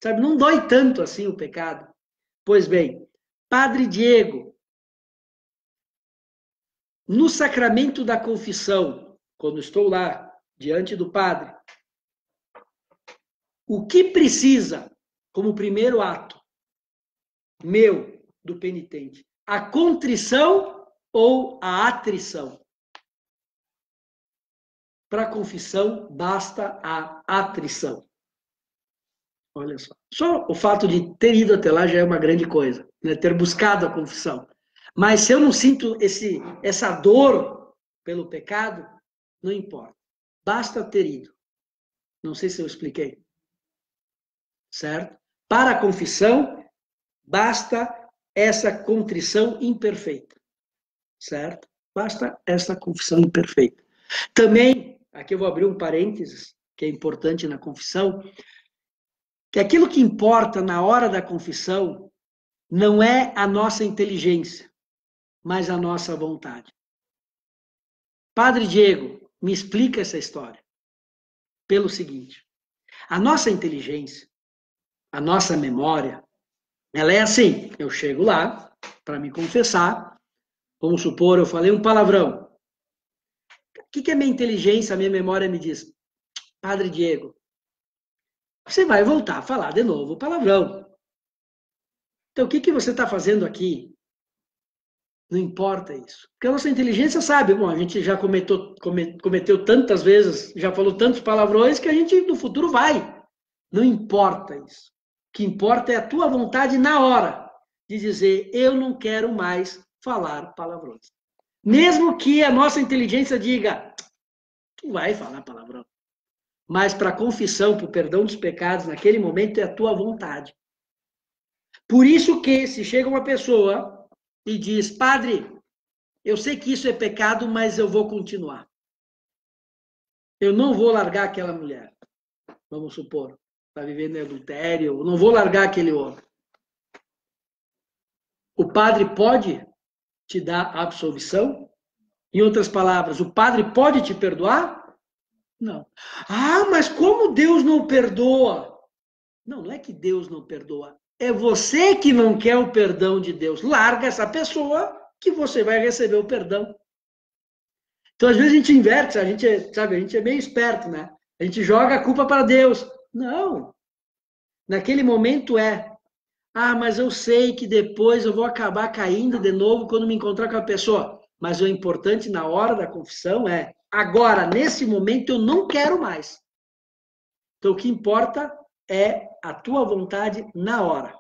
Sabe, não dói tanto assim o pecado. Pois bem, Padre Diego, no sacramento da confissão, quando estou lá diante do padre, o que precisa como primeiro ato meu do penitente? A contrição ou a atrição? Para a confissão, basta a atrição. Olha só. Só o fato de ter ido até lá já é uma grande coisa, né? Ter buscado a confissão. Mas se eu não sinto essa dor pelo pecado, não importa. Basta ter ido. Não sei se eu expliquei. Certo? Para a confissão, basta essa contrição imperfeita. Certo? Basta essa confissão imperfeita. Também, aqui eu vou abrir um parênteses, que é importante na confissão, que aquilo que importa na hora da confissão não é a nossa inteligência, mas a nossa vontade. Padre Diego, me explica essa história. Pelo seguinte, a nossa inteligência, a nossa memória, ela é assim, eu chego lá para me confessar, vamos supor, eu falei um palavrão. O que é minha inteligência, a minha memória me diz? Padre Diego, você vai voltar a falar de novo o palavrão. Então, o que você está fazendo aqui? Não importa isso. Porque a nossa inteligência sabe, bom, a gente já cometeu tantas vezes, já falou tantos palavrões, que a gente no futuro vai. Não importa isso. O que importa é a tua vontade na hora de dizer, eu não quero mais falar palavrões. Mesmo que a nossa inteligência diga, tu vai falar palavrão. Mas para a confissão, para o perdão dos pecados, naquele momento é a tua vontade. Por isso que se chega uma pessoa e diz, padre, eu sei que isso é pecado, mas eu vou continuar. Eu não vou largar aquela mulher. Vamos supor, está vivendo em adultério, eu não vou largar aquele homem. O padre pode te dar absolvição? Em outras palavras, o padre pode te perdoar? Não. Ah, mas como Deus não perdoa? Não, não é que Deus não perdoa. É você que não quer o perdão de Deus. Larga essa pessoa que você vai receber o perdão. Então, às vezes, a gente inverte, a gente é meio esperto, né? A gente joga a culpa para Deus. Não. Naquele momento ah, mas eu sei que depois eu vou acabar caindo de novo quando me encontrar com a pessoa. Mas o importante na hora da confissão agora, nesse momento, eu não quero mais. Então, o que importa é a tua vontade na hora,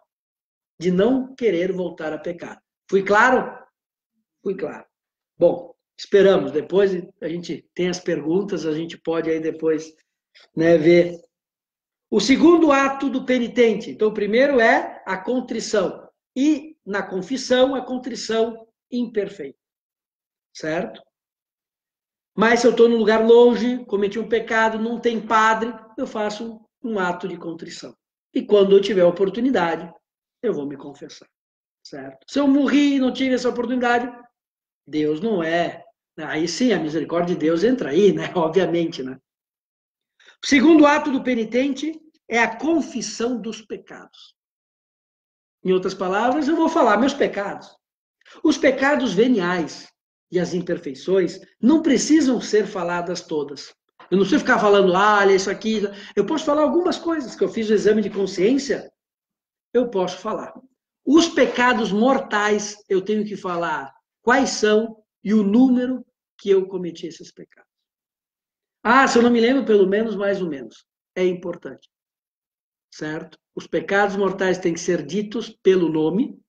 de não querer voltar a pecar. Fui claro? Fui claro. Bom, esperamos. Depois a gente tem as perguntas, a gente pode aí depois, né, ver. O segundo ato do penitente. Então, o primeiro é a contrição. E na confissão, a contrição imperfeita. Certo? Mas se eu estou num lugar longe, cometi um pecado, não tem padre, eu faço um ato de contrição. E quando eu tiver oportunidade, eu vou me confessar. Certo? Se eu morri e não tive essa oportunidade, Deus não é. Aí sim, a misericórdia de Deus entra aí, né? Obviamente, né? O segundo ato do penitente é a confissão dos pecados. Em outras palavras, eu vou falar meus pecados. Os pecados veniais e as imperfeições não precisam ser faladas todas. Eu não sei ficar falando, olha, isso aqui. Eu posso falar algumas coisas que eu fiz o exame de consciência, eu posso falar. Os pecados mortais, eu tenho que falar quais são e o número que eu cometi esses pecados. Ah, se eu não me lembro, pelo menos, mais ou menos. É importante. Certo? Os pecados mortais têm que ser ditos pelo nome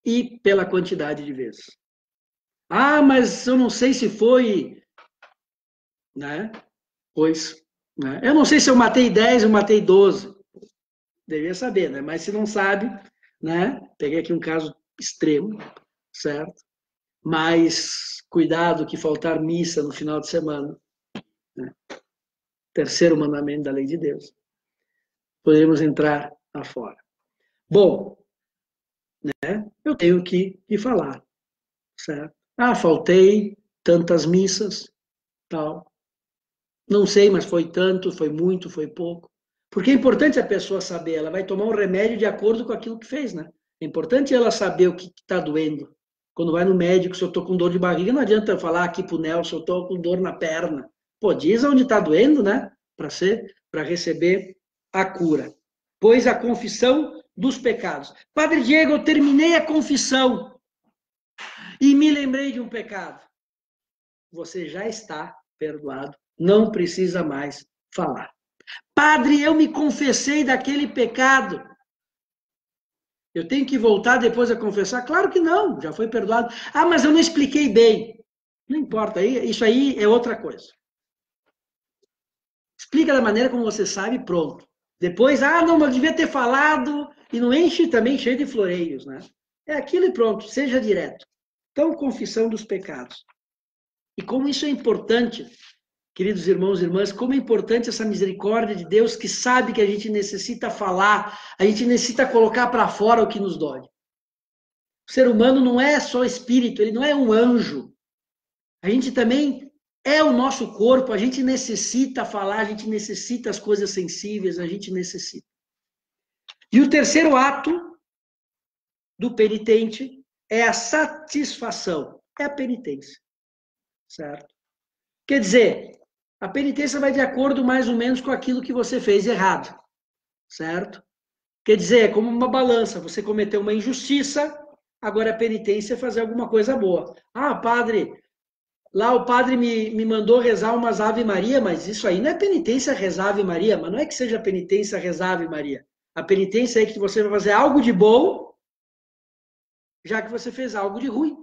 e pela quantidade de vezes. Ah, mas eu não sei se foi, né? Pois, né? Eu não sei se eu matei 10 ou matei 12. Devia saber, né? Mas se não sabe, né? Peguei aqui um caso extremo, certo? Mas cuidado que faltar missa no final de semana. Né? Terceiro mandamento da lei de Deus. Poderíamos entrar afora. Bom, né? Eu tenho que falar, certo? Ah, faltei tantas missas, tal. Não sei, mas foi tanto, foi muito, foi pouco. Porque é importante a pessoa saber, ela vai tomar um remédio de acordo com aquilo que fez, né? É importante ela saber o que está doendo. Quando vai no médico, se eu estou com dor de barriga, não adianta eu falar aqui pro Nelson, eu estou com dor na perna. Pô, diz onde está doendo, né? Para receber a cura. Pois a confissão dos pecados. Padre Diego, eu terminei a confissão e me lembrei de um pecado. Você já está perdoado, não precisa mais falar. Padre, eu me confessei daquele pecado. Eu tenho que voltar depois a confessar? Claro que não, já foi perdoado. Ah, mas eu não expliquei bem. Não importa, isso aí é outra coisa. Explica da maneira como você sabe, pronto. Depois, não, eu devia ter falado, e não enche também cheio de floreios, né? É aquilo e pronto, seja direto. Então, confissão dos pecados. E como isso é importante, queridos irmãos e irmãs, como é importante essa misericórdia de Deus que sabe que a gente necessita falar, a gente necessita colocar para fora o que nos dói. O ser humano não é só espírito, ele não é um anjo. A gente também é o nosso corpo, a gente necessita falar, a gente necessita as coisas sensíveis, a gente necessita. E o terceiro ato do penitente é a satisfação, é a penitência, certo? Quer dizer, a penitência vai de acordo mais ou menos com aquilo que você fez errado, certo? Quer dizer, é como uma balança, você cometeu uma injustiça, agora a penitência é fazer alguma coisa boa. Ah, padre, lá o padre me mandou rezar umas Ave Maria, mas isso aí não é penitência rezar Ave Maria, mas não é que seja penitência rezar Ave Maria. A penitência é que você vai fazer algo de bom, já que você fez algo de ruim.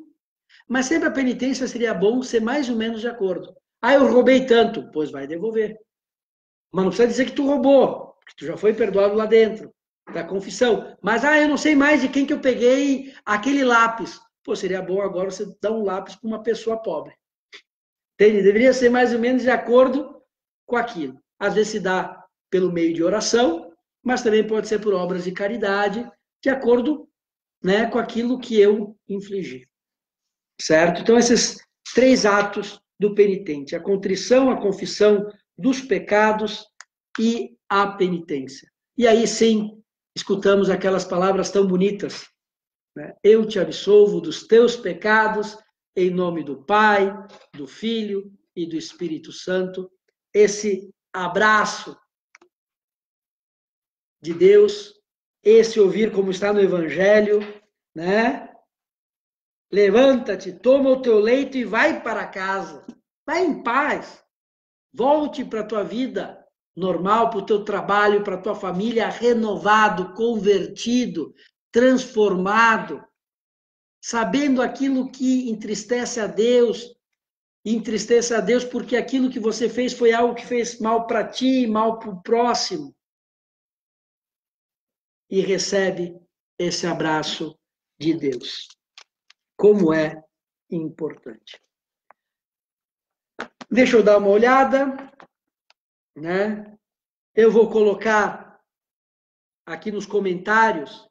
Mas sempre a penitência seria bom ser mais ou menos de acordo. Ah, eu roubei tanto, pois vai devolver. Mas não precisa dizer que tu roubou, porque tu já foi perdoado lá dentro, da confissão. Mas, eu não sei mais de quem que eu peguei aquele lápis. Pô, seria bom agora você dar um lápis para uma pessoa pobre. Entende? Deveria ser mais ou menos de acordo com aquilo. Às vezes se dá pelo meio de oração, mas também pode ser por obras de caridade, de acordo, né, com aquilo que eu infligi. Certo? Então, esses 3 atos do penitente: a contrição, a confissão dos pecados e a penitência. E aí sim, escutamos aquelas palavras tão bonitas, né? Eu te absolvo dos teus pecados, em nome do Pai, do Filho e do Espírito Santo. Esse abraço de Deus, esse ouvir como está no Evangelho, né? Levanta-te, toma o teu leito e vai para casa. Vai em paz. Volte para a tua vida normal, para o teu trabalho, para a tua família, renovado, convertido, transformado, sabendo aquilo que entristece a Deus porque aquilo que você fez foi algo que fez mal para ti, mal para o próximo. E recebe esse abraço de Deus. Como é importante. Deixa eu dar uma olhada, né? Eu vou colocar aqui nos comentários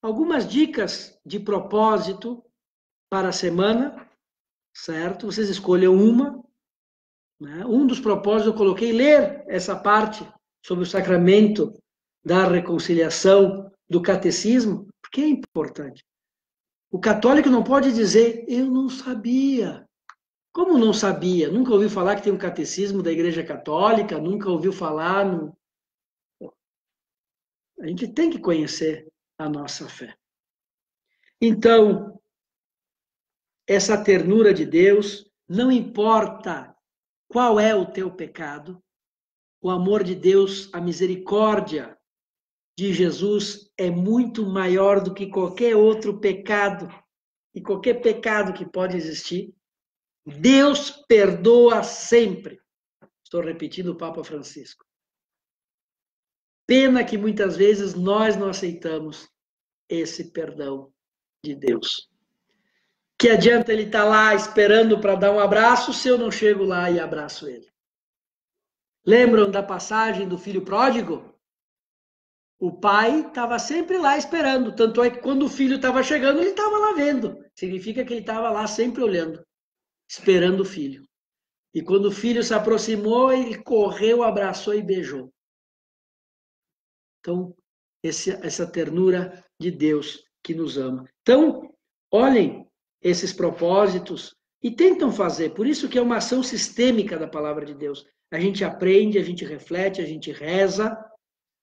algumas dicas de propósito para a semana, certo? Vocês escolham uma, né? Um dos propósitos eu coloquei ler essa parte sobre o sacramento da reconciliação do catecismo, porque é importante. O católico não pode dizer, eu não sabia. Como não sabia? Nunca ouviu falar que tem um catecismo da Igreja Católica? Nunca ouviu falar? A gente tem que conhecer a nossa fé. Então, essa ternura de Deus, não importa qual é o teu pecado, o amor de Deus, a misericórdia de Jesus é muito maior do que qualquer outro pecado, e qualquer pecado que pode existir. Deus perdoa sempre. Estou repetindo o Papa Francisco. Pena que muitas vezes nós não aceitamos esse perdão de Deus. Que adianta ele estar lá esperando para dar um abraço se eu não chego lá e abraço ele? Lembram da passagem do filho pródigo? O pai estava sempre lá esperando, tanto é que quando o filho estava chegando, ele estava lá vendo. Significa que ele estava lá sempre olhando, esperando o filho. E quando o filho se aproximou, ele correu, abraçou e beijou. Então, essa ternura de Deus que nos ama. Então, olhem esses propósitos e tentam fazer. Por isso que é uma ação sistêmica da palavra de Deus. A gente aprende, a gente reflete, a gente reza,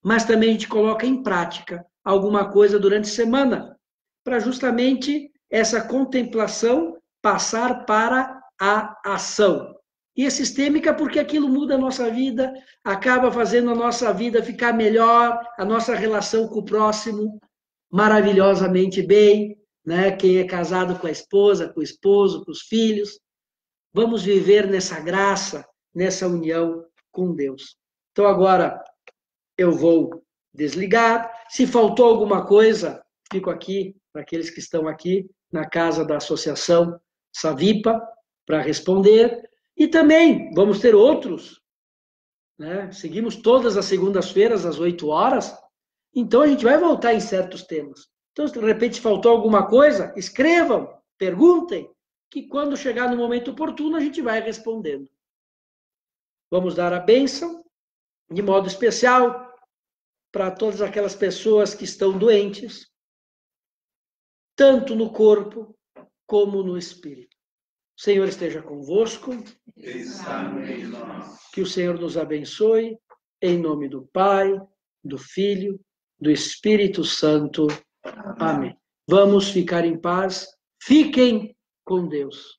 mas também a gente coloca em prática alguma coisa durante a semana, para justamente essa contemplação passar para a ação. E é sistêmica porque aquilo muda a nossa vida, acaba fazendo a nossa vida ficar melhor, a nossa relação com o próximo maravilhosamente bem, né? Quem é casado com a esposa, com o esposo, com os filhos. Vamos viver nessa graça, nessa união com Deus. Então agora eu vou desligar. Se faltou alguma coisa, fico aqui, para aqueles que estão aqui, na casa da Associação Savipa, para responder. E também vamos ter outros, né? Seguimos todas as segundas-feiras, às 8 horas. Então, a gente vai voltar em certos temas. Então, se de repente faltou alguma coisa, escrevam, perguntem, que quando chegar no momento oportuno, a gente vai respondendo. Vamos dar a bênção, de modo especial, para todas aquelas pessoas que estão doentes, tanto no corpo como no espírito. O Senhor esteja convosco. Que o Senhor nos abençoe, em nome do Pai, do Filho, do Espírito Santo. Amém. Vamos ficar em paz. Fiquem com Deus.